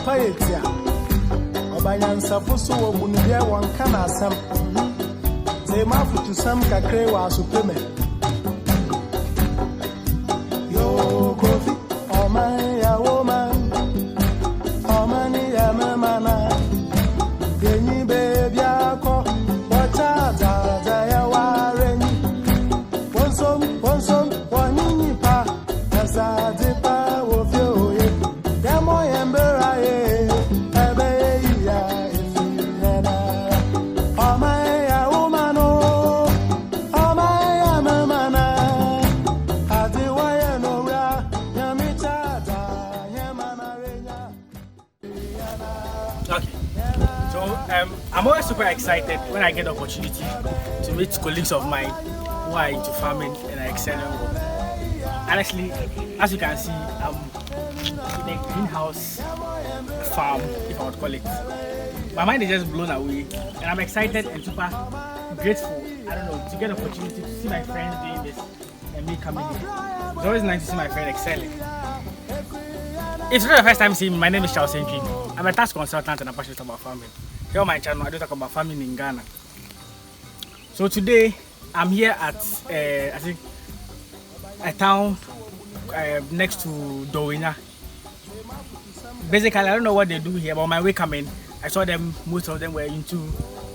paetia. Obayansa fuso wo munibia won kana asam. Say ma futu sam kakre wa supreme. Yo kofi oh man ya woman. Oh man ya mama. Yenyi baby ako wacha za ya wareni. Wonsuom wanyinyi pa asade pa wo fio ye. Demo yembera ye. Ebe ya ifiyana. Oh my ya woman oh. Oh my ya mama na. Ade wa ya no ra. Nyamita da nyamana renya. Okay. So I'm always super excited when I get the opportunity to meet colleagues of mine who are into farming and are excelling well. Honestly, as you can see, I'm in a greenhouse farm, if I would call it. My mind is just blown away, and I'm excited and super grateful. I don't know, to get the opportunity to see my friends doing this and me coming here. It's always nice to see my friend excelling. If it's not the first time seeing me, my name is Charles Senji. I'm a tax consultant and I'm passionate about farming. Here on my channel, I do talk about farming in Ghana. So today, I'm here at I think a town next to Dowina. Basically, I don't know what they do here, but on my way coming, I saw them. Most of them were into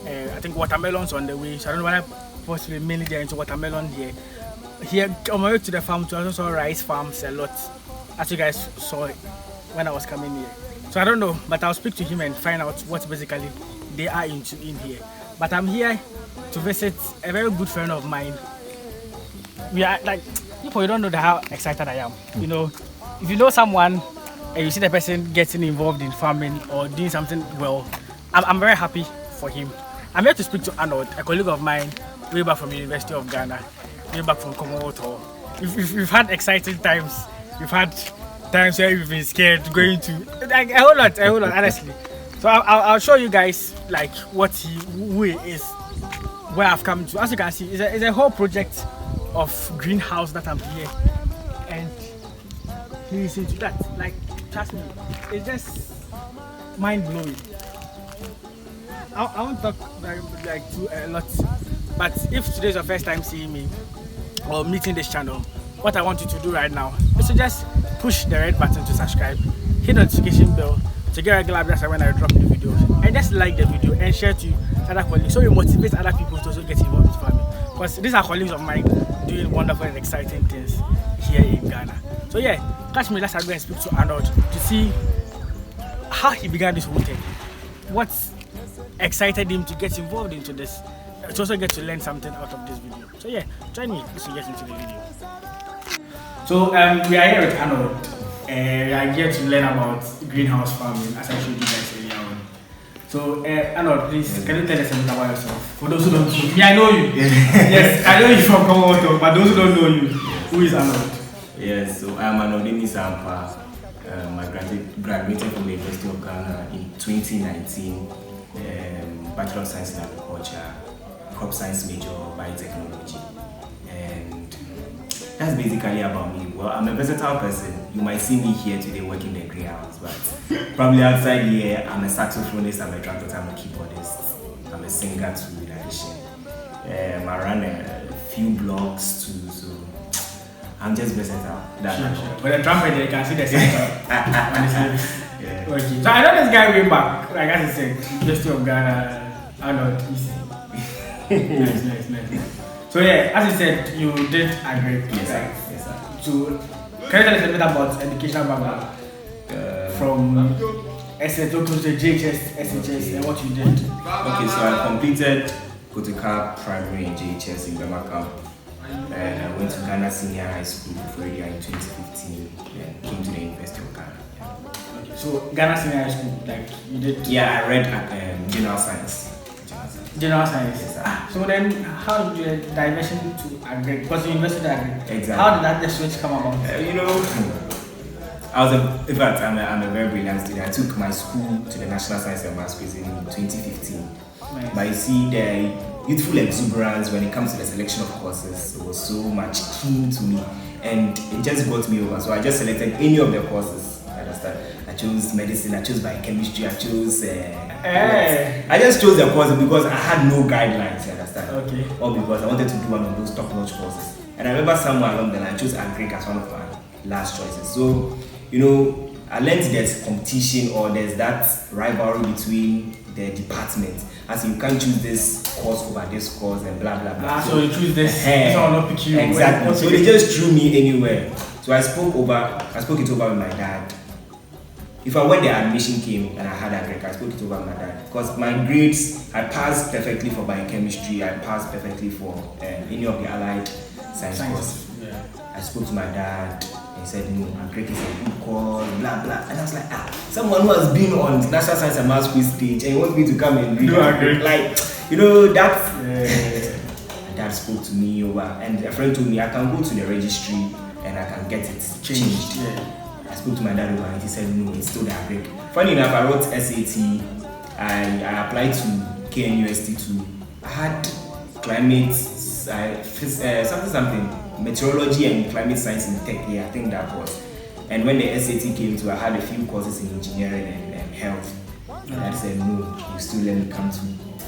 I think watermelons on the way. So I don't know whether possibly mainly they're into watermelon here. Here on my way to the farm, I also saw rice farms a lot, as you guys saw when I was coming here. So I don't know, but I'll speak to him and find out what basically they are into in here. But I'm here to visit a very good friend of mine. We are like, people, you don't know how excited I am. You know, if you know someone and you see the person getting involved in farming or doing something well, I'm very happy for him. I'm here to speak to Arnold, a colleague of mine, way back from the University of Ghana, way back from Commonwealth Hall. We've had exciting times. We've had times where we've been scared going to like a whole lot, honestly. So I'll show you guys like who he is, where I've come to. As you can see, it's a whole project of greenhouse that I'm here, and he's into that. Like, trust me, it's just mind blowing. I won't talk like too a lot, but if today's your first time seeing me or meeting this channel, what I want you to do right now is to just push the red button to subscribe, hit the notification bell to get regular updates when I drop new videos, and just like the video and share to other colleagues so you motivate other people to also get involved with farming. Because these are colleagues of mine doing wonderful and exciting things here in Ghana. So yeah, catch me, let's go and speak to Arnold to see how he began this whole thing, what excited him to get involved into this, to also get to learn something out of this video. So yeah, join me as we get into the video. So we are here with Arnold. We are here to learn about greenhouse farming, as I showed you guys earlier on. So Arnold, please, can you tell us a bit about yourself? For those who don't know, me, I know you. Yes, I know you from Commonwealth, but those who don't know you, who is Arnold? Yes, so I'm Arnold Sampa. I graduated from the University of Ghana in 2019, Bachelor of Science in Agriculture, Crop Science major, Biotechnology. And that's basically about me. Well, I'm a versatile person. You might see me here today working in the greenhouse, but probably outside here, I'm a saxophonist, I'm a trumpet, I'm a keyboardist, I'm a singer too, in addition. I run a few blogs too, so I'm just versatile. Sure. But the trumpet, you can see the center. Yeah. Okay. So I know this guy way back, like as I said, University of Ghana, Arnold, easy. Nice. So yeah, as you said, you did agree. Yes, sir. Yes, sir. So can you tell us a bit about educational background from SHS to GHS, SHS, and what you did? Okay, so I completed Kotoka Primary and GHS in Bamaka. And I went to Ghana Senior High School before in 2015 and came to the University of Ghana. Okay, so Ghana Senior High School, like you did? Yeah, I read General Science. General Science. Yes, so then, how did you diversion to agri? Because the university agri. Exactly. How did that the switch come about? In fact, I'm a very brilliant student. I took my school to the National Science and Maths quiz in 2015. Nice. But you see, the youthful exuberance when it comes to the selection of courses was so much keen to me, and it just got me over. So I just selected any of the courses. I understand. I chose medicine, I chose biochemistry, I chose. I just chose the course because I had no guidelines, you understand? Okay. Or because I wanted to do one of those top-notch courses. And I remember somewhere along the line, I chose agric as one of my last choices. So, I learned there's competition or there's that rivalry between the departments. As you can't choose this course over this course and blah blah blah. So you choose this one not pick you. Exactly. So they just threw me anywhere. So I spoke it over with my dad. When the admission came and I had agric, I spoke it over with my dad. Because my grades, I passed perfectly for biochemistry, I passed perfectly for any of the allied science courses. Yeah. I spoke to my dad. He said, no, agric is a good course, blah blah. And I was like, someone who has been on National Science and Maths quiz stage and he wants me to come and read agric. Like, that's. My dad spoke to me over, and a friend told me I can go to the registry and I can get it changed. Yeah. I spoke to my dad over and he said, no, it's still the agric. Funny enough, I wrote SAT. I applied to KNUST too. I had climate, something. Meteorology and climate science in tech, I think that was. And when the SAT came to, I had a few courses in engineering and health. And I said, no, you still let me come to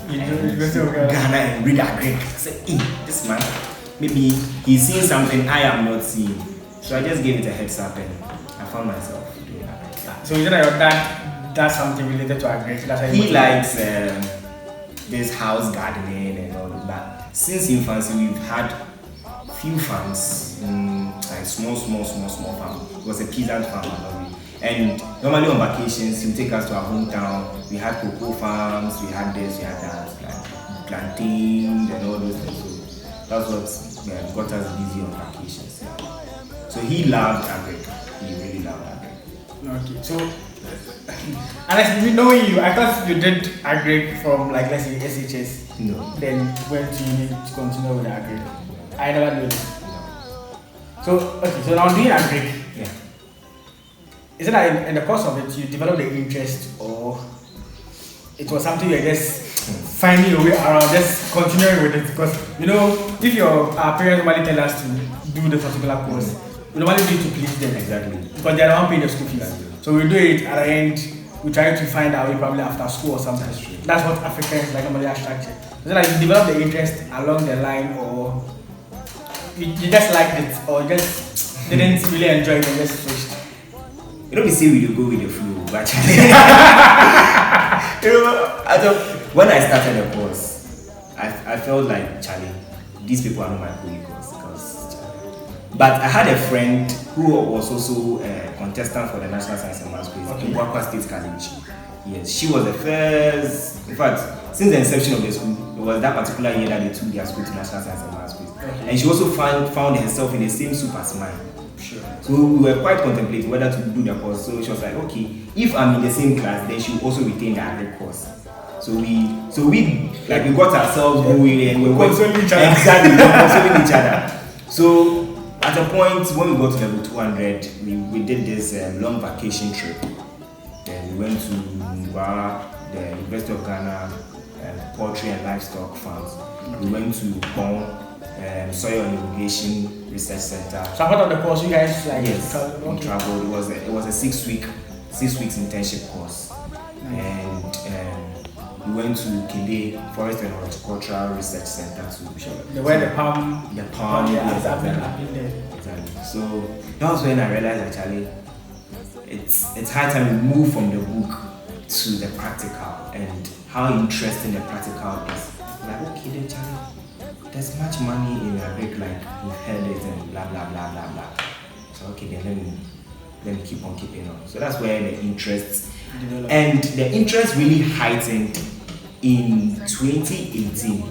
Ghana and read agric. I said, this man, maybe he's seeing something I am not seeing. So I just gave it a heads up and I found myself doing agric. So you said that your dad does something related to agric? He likes this house gardening and all of that. Since infancy, we've had few farms, like small farms. It was a peasant farm, and normally on vacations he'll take us to our hometown. We had cocoa farms, we had this, we had that, like plantains and all those things. So that's what got us busy on vacations. So he loved agric. He really loved agric. Okay, so honestly, knowing you, I thought you did agric from, like, let's say SHS. No. Then went to uni to continue with agric. I never knew this. So now doing agric. Yeah. Is it that in the course of it you developed the interest, or it was something you're just finding your way around, just continuing with it? Because if our parents normally tell us to do the particular course, we normally do it to please them. Exactly. Because they are the one paying the school fees. So we do it at the end. We try to find our way probably after school or something. That's what Africans normally are structured. Is it like you develop the interest along the line, or you just liked it, or just didn't really enjoy it and just switched? We say we go with the flow, but when I started the course, I felt like, Charlie, these people are not my colleagues. But I had a friend who was also a contestant for the National Science and Maths quiz in Wakwa State College. Yes, she was the first. In fact, since the inception of the school, it was that particular year that they took their school to National Science and Maths quiz. And she also found herself in the same soup as mine. Sure. So we were quite contemplating whether to do the course. So she was like, okay, if I'm in the same class, then she will also retain the agric course. So we got ourselves going and we were consoling each other. Exactly, we were consoling each other. So at a point when we got to level 200, we did this long vacation trip. Then we went to the University of Ghana Poultry and Livestock Farms. We went to Pong Soil and Irrigation Research Center. So part of the course, you guys we traveled. It was a 6 weeks internship course, and we went to Kede Forest and Horticultural Research Center where the palm. Exactly. So that was when I realized actually it's high time we move from the book to the practical and how interesting the practical is. Like, okay then, Charlie, there's much money in agric, like we've heard it and blah blah blah blah blah. So okay then let me keep on keeping on. So that's where the interest and the interest really heightened in 2018.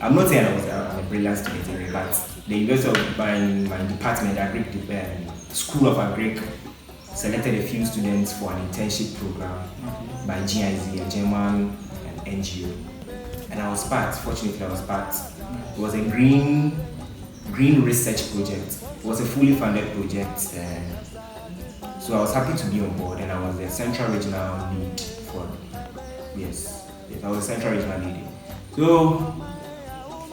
I'm not saying I'm a brilliant student, but the University of my department, Agric School of Agric, selected a few students for an internship program by GIZ, a German NGO. And I was part, fortunately I was part. It was a green research project. It was a fully funded project. So I was happy to be on board, and I was the central regional lead for, yes, I was the central regional lead. So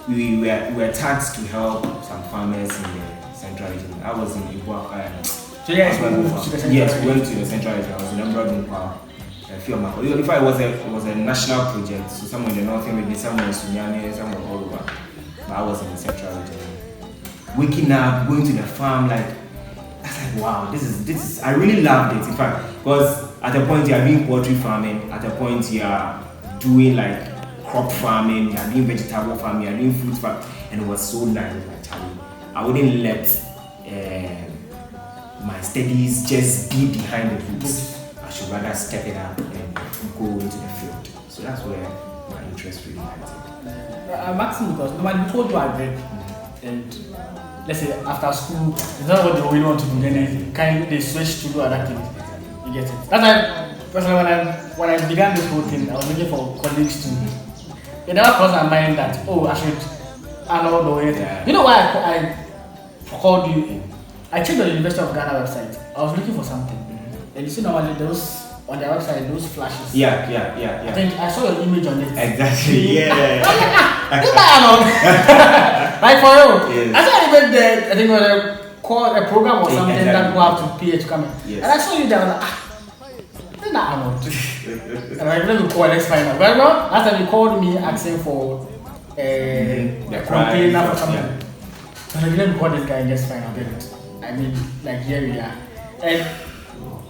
we were tasked to help some farmers in the central region. I was in Ibuaka, So yes, we moved to the central yes, we region. went to the central region. I was in Embroid in Power. A few of my colleagues. In fact, it was a national project. So some in the northern region, some in Sunyani, some were all over. But I was in the central region. Waking up, going to the farm, like I was like, wow, this is. I really loved it. In fact, because at a point you are doing poultry farming, at a point you are doing like crop farming, you are doing vegetable farming, you are doing fruit farming, and it was so nice. Like Charlie, I wouldn't let my studies just be behind the books. I should rather step it up and go into the field. So that's where my interest really lies. I'm asking because normally before you are grade, and let's say after school, it's not what they really want to do. Then they switch to do other things. You get it. That's why personally when I began this whole thing, I was looking for colleagues to. It never crossed my mind that I should know the way. Yeah. You know why I called you? I checked the University of Ghana website. I was looking for something, and you see normally those on their website those flashes. Yeah. I think I saw your image on it. Exactly. Yeah. Like for you. Yes. I saw even there. I think it was a program or something Exactly. that people have to pay to come in. Yes. And I saw you there. I was like, isn't that Arnold? And I went to call. Let's find out. But no, last time you called me asking for a container for something. Yeah. But I didn't call this guy and just find out it. I mean, like here we are. And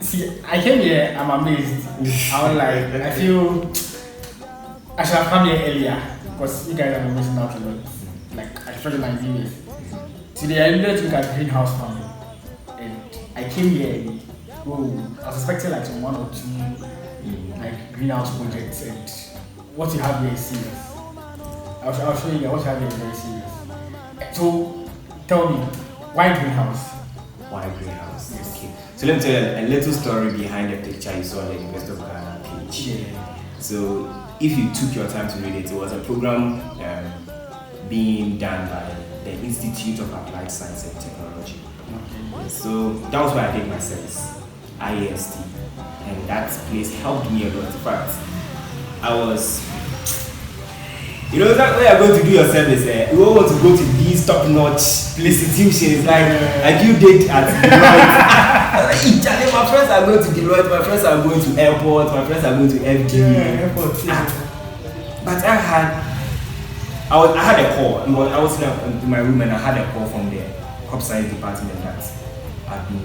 see, I came here, I'm amazed. I was like, I feel I should have come here earlier because you guys are missing out a lot. Like, I felt my viewers. Today, I needed to look at GreenHouse farming. And I came here and I was expecting like some 1 or 2 like greenhouse projects, and what you have here is serious. I'll show you what you have here is very serious. So, tell me, why greenhouse? Why GreenHouse? Yes. Okay. So let me tell you a little story behind the picture you saw on the University of Ghana page. Yeah. So if you took your time to read it, it was a program being done by the Institute of Applied Science and Technology. Okay. So that was where I did my service, IAST, and that place helped me a lot. In fact, I was, that way you're going to do your service. You don't want to go to these top-notch institutions like you did at Deloitte. My friends are going to Deloitte, my friends are going to airport, my friends are going to FD. Airport. But I had a call. I was in my room and I had a call from the crop science department that I've been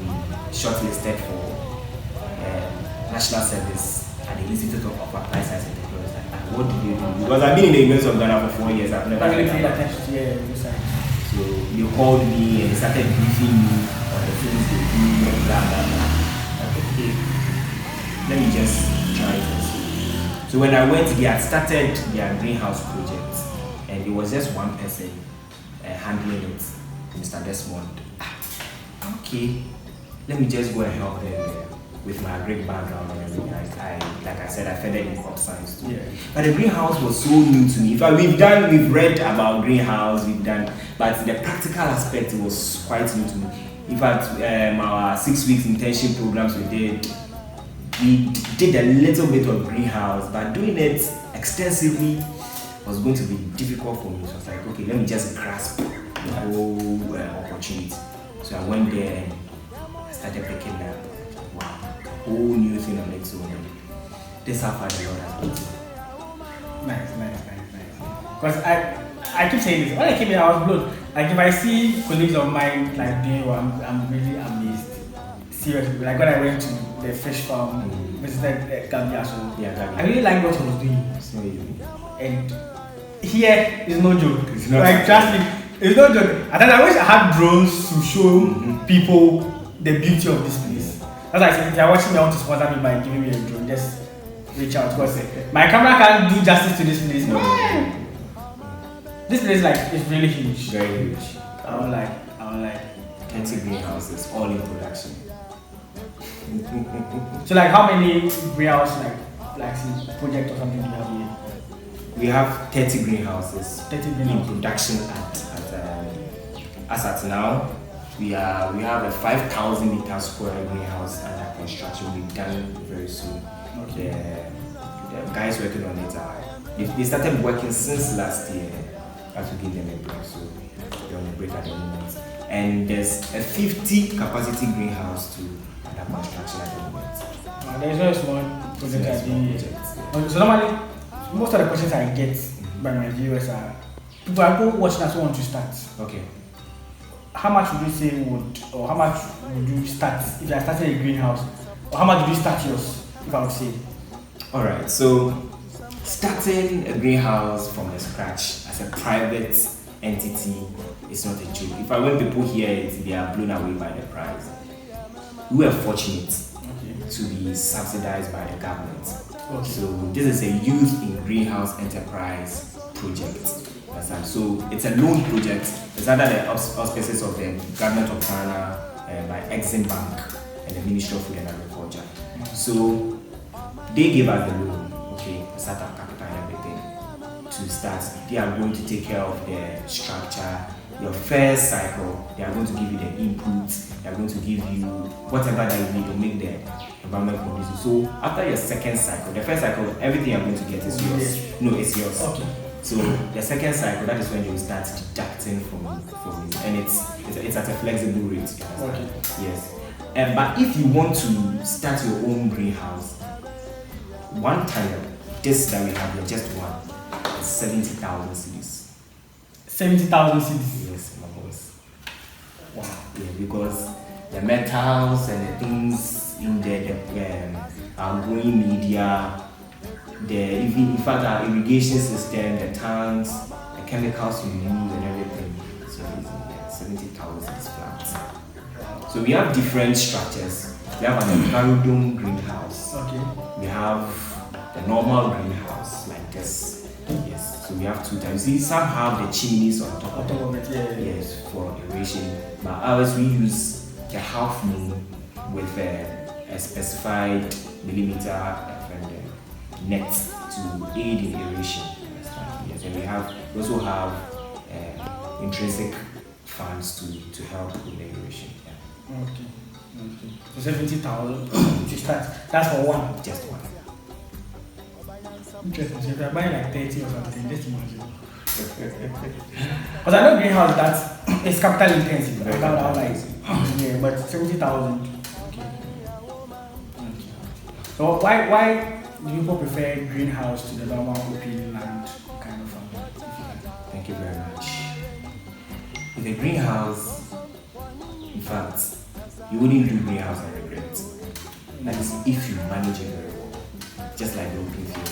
shortlisted for national service at the Institute of Applied Science and Technology. What do you do? Because I've been in the University of Ghana for 4 years. I've never Really had paid that. attention to your research. So they called me and they started briefing me on the things they do and blah blah blah. Like, okay, let me just try it and see. So when I went, they had started their greenhouse project, and it was just one person handling it, Mr. Desmond. Okay, let me just go and help them with my great background and everything. Like I said, I feathered in crop science too. Yeah. But the greenhouse was so new to me. In fact, we've read about greenhouse, but the practical aspect was quite new to me. In fact, our 6 weeks internship programs we did a little bit of greenhouse, but doing it extensively was going to be difficult for me. So I was like, okay, let me just grasp the whole opportunity. So I went there and I started picking up. Wow, whole new thing on its own. This how far the Lord has brought me. Nice. Because I keep saying this. When I came here, I was blown. Like if I see colleagues of mine like doing what I'm really amazed. Seriously, like when I went to the fish farm, visited Gambia, so I really liked what he was doing. It's not easy. And here is no joke. It's not like trust me, it's no joke. And then I wish I had drones to show people the beauty of this place. That's why I said if you're watching me, I want to sponsor me by giving me a drone. Just reach out because my camera can't do justice to this place. This place is really huge. Very huge. I don't like 30 greenhouses, all in production. So how many greenhouse project or something do you have here? We have 30 greenhouses 30 in greenhouse. production as at now. We have a 5,000 meter square greenhouse under construction. We've done very soon. Okay. The guys working on it they started working since last year. have to give them a break. So they're on a break at the moment. And there's a 50 capacity greenhouse to under construction at the moment. There is no small project at the project. So normally, most of the questions I get by my viewers are people are go watching us who want to start. Okay. How much would you say or how much would you start if you are starting a greenhouse? Or how much would you start yours, if I would say? Alright, so starting a greenhouse from the scratch as a private entity is not a joke. If I when people hear it, they are blown away by the price. We are fortunate to be subsidized by the government. So this is a youth in greenhouse enterprise project. So it's a loan project. It's under the auspices of the government of Ghana by Exim Bank and the Ministry of Food and Agriculture. So they gave us the loan, the startup capital and everything to start. They are going to take care of the structure. Your first cycle, they are going to give you the inputs. They are going to give you whatever that you need to make the environment conducive. So after your second cycle, the first cycle, everything you're going to get is yours. No, it's yours. So the second cycle, that is when you start deducting from it, and it's at a flexible rate. Yes. But if you want to start your own greenhouse, one tile, this that we have here, just one, is 70,000 cedis. 70,000 cedis. Yes, my boss. Wow. Yeah, because the metals and the things in there, our growing media, in fact our irrigation system, the tanks, the chemicals we use and everything. So 70,000 is flat. So we have different structures. We have an Envirodome greenhouse. We have the normal greenhouse like this. Yes. So we have two types. See, some have the chimneys on top of it. Yes, for aeration. But ours we use the half moon with a specified millimeter net to aid in aeration. Yes, and we also have intrinsic fans to help with the aeration. Okay. So 70,000 to start. That's for one. Just one. Interesting. So if you're buying like 30 or something, just imagine. Because I know greenhouse that is capital intensive. Yeah, but 70,000. Okay. So why do people prefer greenhouse to the normal open land kind of farm? Thank you very much. With a greenhouse, in fact, you wouldn't do greenhouse and regret. That is if you manage it very well. Just like the open field.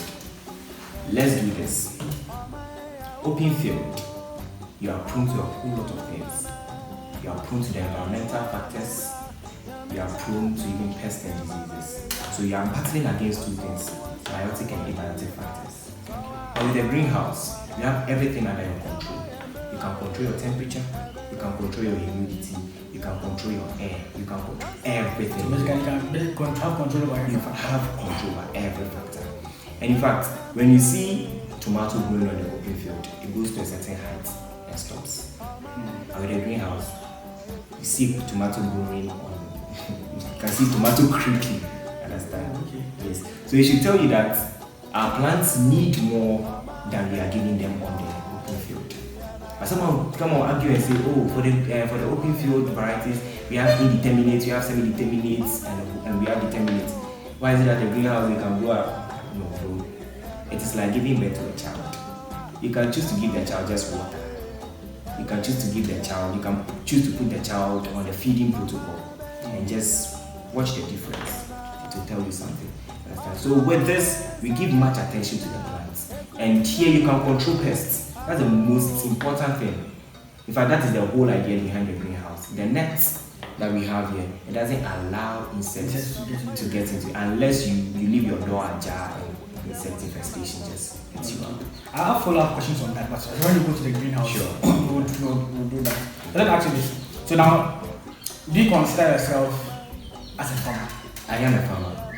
Let's do this. Open field, you are prone to a whole lot of things. You are prone to the environmental factors. You are prone to even pests and diseases. So you are battling against two things, biotic and abiotic factors. But with a greenhouse, you have everything under your control. You can control your temperature, you can control your humidity, you can control your air, you can control everything. So basically, you can have control over everything. You have control over every factor. And in fact, when you see tomato growing on the open field, it goes to a certain height and stops. And with a greenhouse, you see tomato growing on, you can see tomato creeping. Understand? Okay. Yes. So it should tell you that our plants need more than we are giving them on the open field. But someone come on argue and say, oh, for the open field varieties, we have indeterminates, we have semi-determinates, and we have determinates. Why is it that the greenhouse we can grow up? No, bro. It is like giving birth to a child. You can choose to give the child just water. You can choose to give the child, you can choose to put the child on the feeding protocol and just watch the difference to tell you something. So with this, we give much attention to the plants. And here you can control pests. That's the most important thing. In fact, that is the whole idea behind the greenhouse. The net that we have here, it doesn't allow insects to get into it unless you leave your door ajar and insect infestation just hits you out. I have follow-up questions on that, but when you go to the greenhouse, Sure. we'll do that. So let me ask you this. So now, do you consider yourself as a farmer? I am a farmer,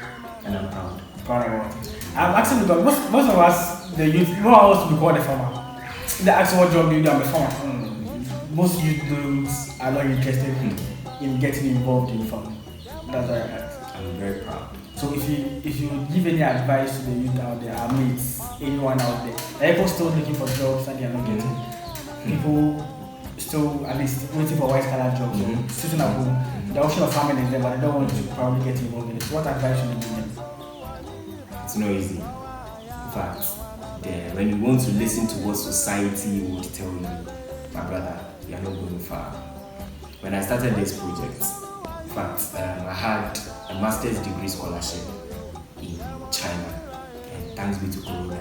and I'm proud. Proud about it. I'm asking because most of us, the youth, no one wants to be called a farmer. They ask what job do you do, I'm a farmer. Most youth are not interested in getting involved in farming. That's why I asked. I'm very proud. So if you give any advice to the youth out there, I mean it's anyone out there, people still looking for jobs and they are not getting. people still at least waiting for white collar jobs, sitting at home. The option of farming is there, but they don't want to probably get involved in it. So what advice should you give them? It's not easy. In fact, when you want to listen to what society would tell you, my brother, you are not going far. When I started this project, in fact, I had a master's degree scholarship in China, and thanks be to Corona.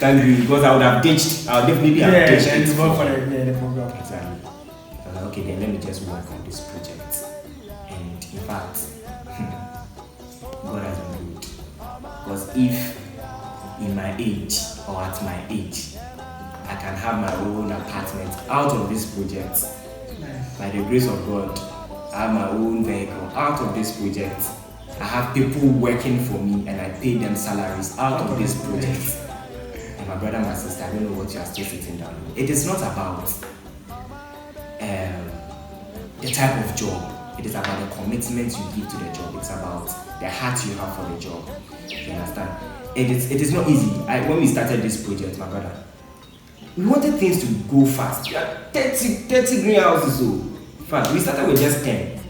Thank you, because I would have ditched. I would definitely have ditched it for the program. Exactly. I was like, okay, then let me just work on this project. And in fact, God has been good. Because if in my age or at my age, I can have my own apartment out of this project, by the grace of God, I have my own vehicle out of this project. I have people working for me and I pay them salaries out of this project. And my brother, my sister, I don't know what you are still sitting down. It is not about the type of job. It is about the commitment you give to the job. It's about the heart you have for the job. You understand? It is not easy. When we started this project, my brother, we wanted things to go fast. We had 30 greenhouses. So, in fact, we started with just 10.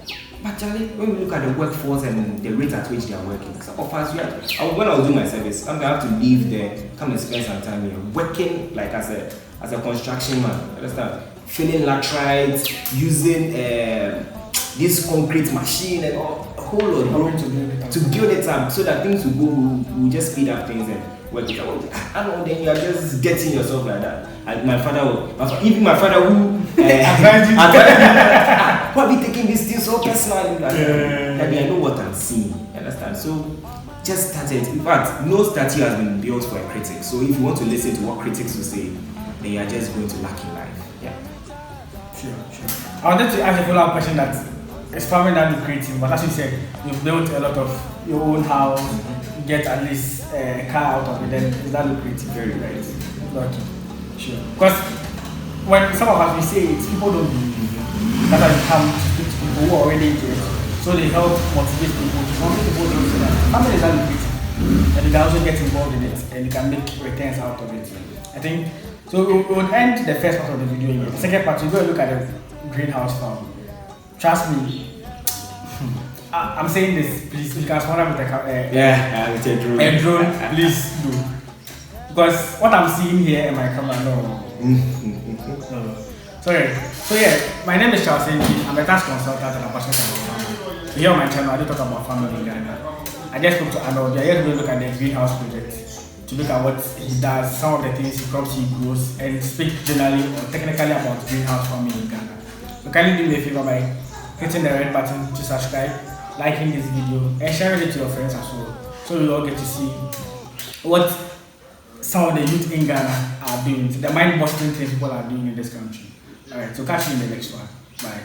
But Charlie, when we look at the workforce and the rate at which they are working, some of us, when I was doing my service, I'm gonna have to leave there, come and spend some time here, working like as a construction man. Understand? Filling laterites, using this concrete machine and all, a whole lot to build it up so that things will go. We'll just speed up things and work it out. I don't know. Then you are just getting yourself like that. And my father who advised you, why be taking this thing so personally? Like, I know what I'm seeing. You understand? So just started. In fact, no statue has been built for a critic. So if you want to listen to what critics will say, then you are just going to lack in life. Yeah. Sure. I wanted to ask a follow-up question that is farming that lucrative, but as you said, you've built a lot of your own house, get at least a car out of it, then is that lucrative? Very right. Okay. Sure. Because when some of us we say it, people don't believe it. That's why you come to speak to people who are already into it. So they help motivate people. Some people don't say that farming is that lucrative. And you can also get involved in it and you can make returns out of it. I think so. We would end the first part of the video here. The second part, we go and look at the greenhouse farm. Trust me, I'm saying this, please, you can sponsor with a drone, please do. Because what I'm seeing here in my camera, no. Sorry. So yeah, my name is Charles Enji. I'm a tax consultant and I'm passionate about farming. Here on my channel, I do talk about farming in Ghana. I just spoke to Arnold. We are here to look at the greenhouse project, to look at what he does, some of the things he crops he grows, and speak generally or technically about greenhouse farming in Ghana. So kindly do me a favor by hitting the red button to subscribe, liking this video, and sharing it to your friends as well, so you all get to see what some of the youth in Ghana are doing, the mind-busting things people are doing in this country. Alright, so catch you in the next one. Bye.